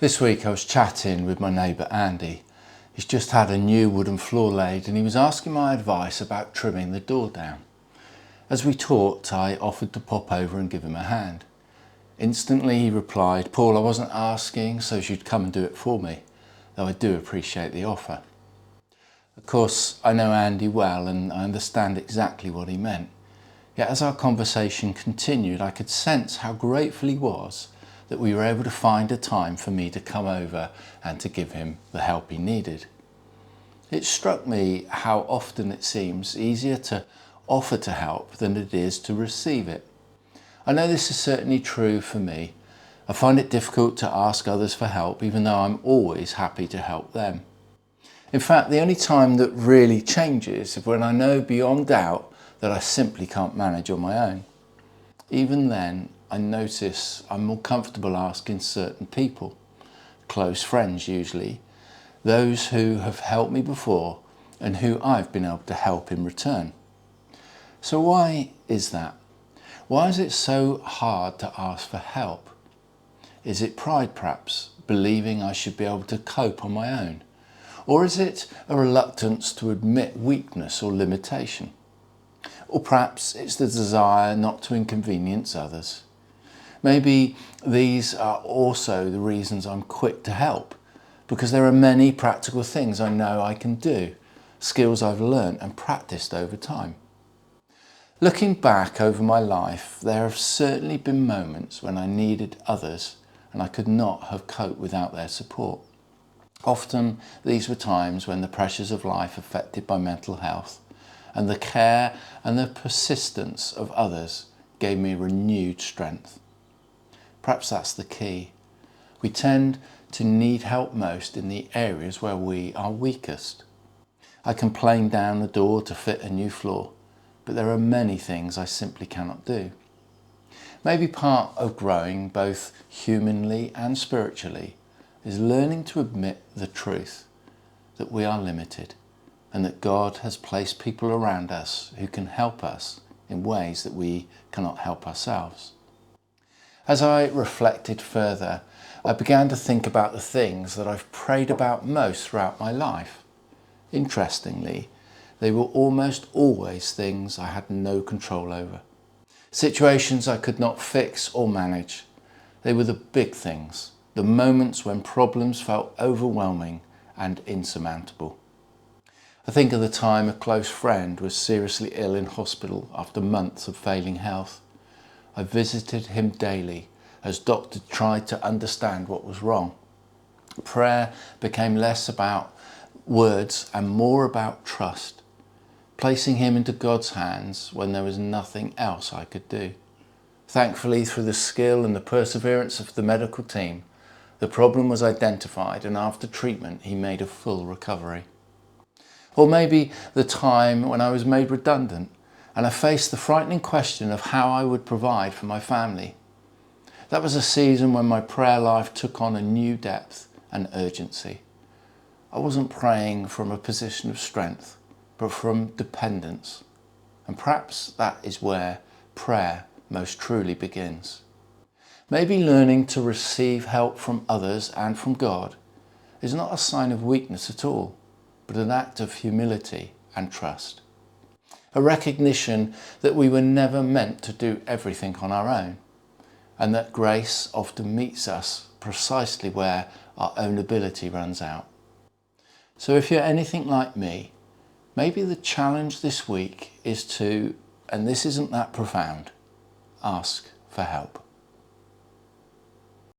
This week I was chatting with my neighbour Andy. He's just had a new wooden floor laid and he was asking my advice about trimming the door down. As we talked, I offered to pop over and give him a hand. Instantly he replied, "Paul, I wasn't asking so you'd come and do it for me, though I do appreciate the offer." Of course, I know Andy well and I understand exactly what he meant. Yet as our conversation continued, I could sense how grateful he was that we were able to find a time for me to come over and to give him the help he needed. It struck me how often it seems easier to offer to help than it is to receive it. I know this is certainly true for me. I find it difficult to ask others for help, even though I'm always happy to help them. In fact, the only time that really changes is when I know beyond doubt that I simply can't manage on my own. Even then, I notice I'm more comfortable asking certain people, close friends usually, those who have helped me before and who I've been able to help in return. So why is that? Why is it so hard to ask for help? Is it pride perhaps, believing I should be able to cope on my own? Or is it a reluctance to admit weakness or limitation? Or perhaps it's the desire not to inconvenience others. Maybe these are also the reasons I'm quick to help, because there are many practical things I know I can do, skills I've learned and practiced over time. Looking back over my life, there have certainly been moments when I needed others and I could not have coped without their support. Often these were times when the pressures of life affected my mental health and the care and the persistence of others gave me renewed strength. Perhaps that's the key. We tend to need help most in the areas where we are weakest. I can plane down the door to fit a new floor, but there are many things I simply cannot do. Maybe part of growing both humanly and spiritually is learning to admit the truth that we are limited and that God has placed people around us who can help us in ways that we cannot help ourselves. As I reflected further, I began to think about the things that I've prayed about most throughout my life. Interestingly, they were almost always things I had no control over. Situations I could not fix or manage. They were the big things, the moments when problems felt overwhelming and insurmountable. I think of the time a close friend was seriously ill in hospital after months of failing health. I visited him daily as doctors tried to understand what was wrong. Prayer became less about words and more about trust, placing him into God's hands when there was nothing else I could do. Thankfully, through the skill and the perseverance of the medical team, the problem was identified and after treatment he made a full recovery. Or maybe the time when I was made redundant and I faced the frightening question of how I would provide for my family. That was a season when my prayer life took on a new depth and urgency. I wasn't praying from a position of strength, but from dependence. And perhaps that is where prayer most truly begins. Maybe learning to receive help from others and from God is not a sign of weakness at all, but an act of humility and trust. A recognition that we were never meant to do everything on our own, and that grace often meets us precisely where our own ability runs out. So if you're anything like me, maybe the challenge this week is to, and this isn't that profound, ask for help.